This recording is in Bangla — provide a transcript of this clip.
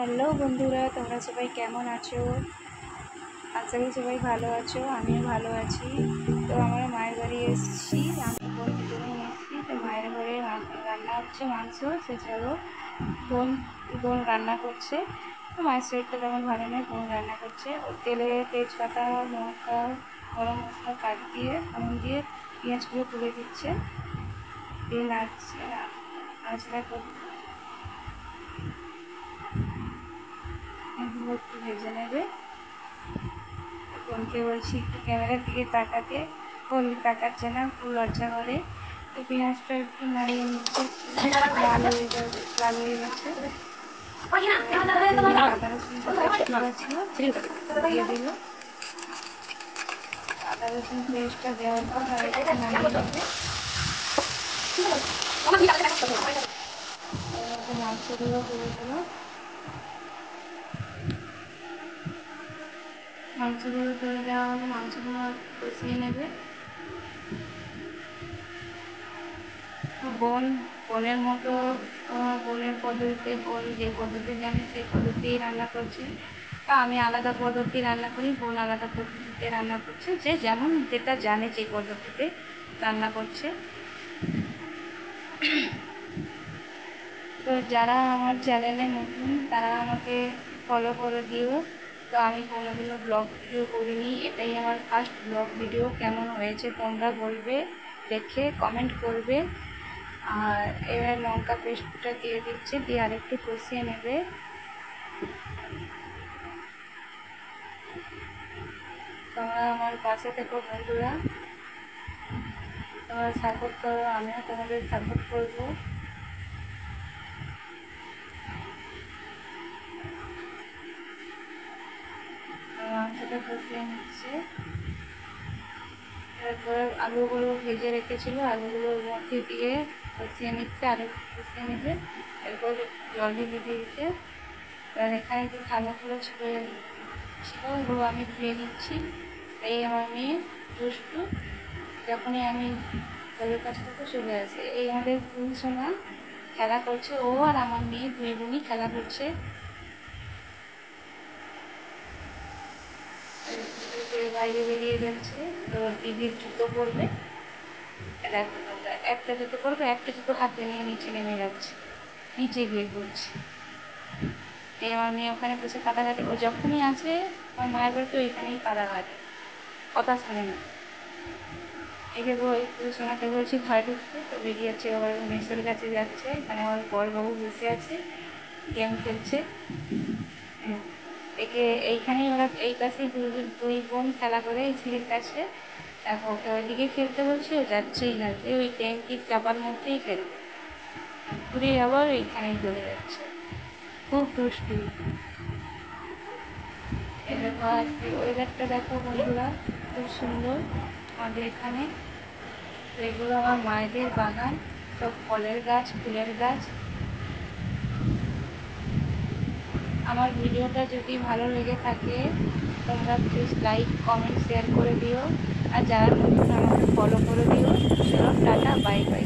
হ্যালো বন্ধুরা, তোমরা সবাই কেমন আছো? আশা করি সবাই ভালো আছো, আমিও ভালো আছি। তো আমরা মায়ের বাড়ি এসেছি, আমি বোন দুজনেই এসেছি। তো মায়ের ঘরে রান্না হচ্ছে মাংস, সেছাড়াও বোন বোন রান্না করছে। তো মায়ের শরীরটা তেমন ভালো নয়, বোন রান্না করছে। তেলে তেজপাতা, লঙ্কা, গরম মশলা কাট দিয়ে ফোড়ন দিয়ে পেঁয়াজগুলো তুলে দিচ্ছে, দিয়ে নাড়াচাড়া এগুলো একটু ভেজে নেবে। বোনকে বলছি একটু ক্যামেরার দিকে তাকাতে, বোন তাকাচ্ছে না, খুব লজ্জা করে। তো পেঁয়াজটা একটু নাড়িয়ে নিচ্ছে, লাল হয়ে গেছে। আদা রসুন করা ছিল দিয়ে দিল। আদা রসুন পেস্টটা দেওয়ার পর আর একটু নাড়িয়ে নেবে। মাংসগুলো করে দিল, মাংসগুলো তুলে দেওয়া হলে মাংসগুলো কষিয়ে নেবে। বোনের মতো বোনের পদ্ধতিতে, বোন যে পদ্ধতি জানে সেই পদ্ধতিই রান্না করছে। তা আমি আলাদা পদ্ধতি রান্না করি, বোন আলাদা পদ্ধতিতে রান্না করছে। যে যেমন যেটা জানে সেই পদ্ধতিতে রান্না করছে। তো যারা আমার চ্যানেলে নতুন তারা আমাকে ফলো করে দিও। তো আমি কোনোদিনও ব্লগ ভিডিও করিনি, এটাই আমার ফার্স্ট ব্লগ ভিডিও। কেমন হয়েছে তোমরা বলবে, দেখে কমেন্ট করবে। আর এবার লঙ্কা পেস্টটা দিয়ে দিচ্ছে, দিয়ে আরেকটু কষিয়ে নেবে। তোমরা আমার পাশে থেকো বন্ধুরা, তোমরা সাপোর্ট করো, আমিও তোমাদের সাপোর্ট করবো। মাংসটা কষিয়ে নিচ্ছে, এরপরে আলুগুলো ভেজে রেখেছিল, আলুগুলোর মধ্যে দিয়ে কষিয়ে নিচ্ছে, আলু কষিয়ে নিচ্ছে। এরপর জল ঢেলে দিয়েছে। আর এখানে যে থালাগুলো ছিল ওগুলো আমি ধুয়ে নিচ্ছি। এই আমার মেয়ে দুষ্টু, যখনই আমি জলের কাছ থেকে চলে আসে। এই আমাদের দুই সোনা খেলা করছে, ও আর আমার মেয়ে দুই বোনই খেলা করছে। বাইরে বেরিয়ে যাচ্ছে, তো দিদির জুতো পরবে। একটা জুতো পরবে, একটা জুতো হাতে নিয়ে নিচে নেমে যাচ্ছে, নিচে গিয়ে পড়ছে। এই আমার মেয়ে ওখানে বসে কাটাকাটি, ও যখনই আসে আমার মায়ের বাড়িতে ওইখানেই কাটাকাটি, কথা শোনে না। একে সোনাকে বলছি ঘরে ঢুকতে, তো বেরিয়ে যাচ্ছে, আবার মেসের কাছে যাচ্ছে। এখানে আমার বড়বাবু বসে আছে, গেম খেলছে। একে এইখানেই ওরা এই পাশেই দুই বোন খেলা করে এই ছেলের কাছে। এখন ওকে ওইদিকে খেলতে বলছে, ও যাচ্ছেই না, যে ওই ট্যাঙ্কির চাপার মধ্যেই খেলবে। ঘুরে আবার এইখানেই চলে যাচ্ছে, খুব দুষ্টু। এরকম আজকে ওয়েদারটা দেখো বন্ধুরা, খুব সুন্দর আমাদের এখানে। এগুলো আমার মায়েদের বাগান, সব ফলের গাছ, ফুলের গাছ। আমার ভিডিওটা যদি ভালো লেগে থাকে তোমরা প্লিজ লাইক, কমেন্ট, শেয়ার করে দিও। আর যারা নতুন আমাকে ফলো করে দিও। চলো টাটা, বাই বাই।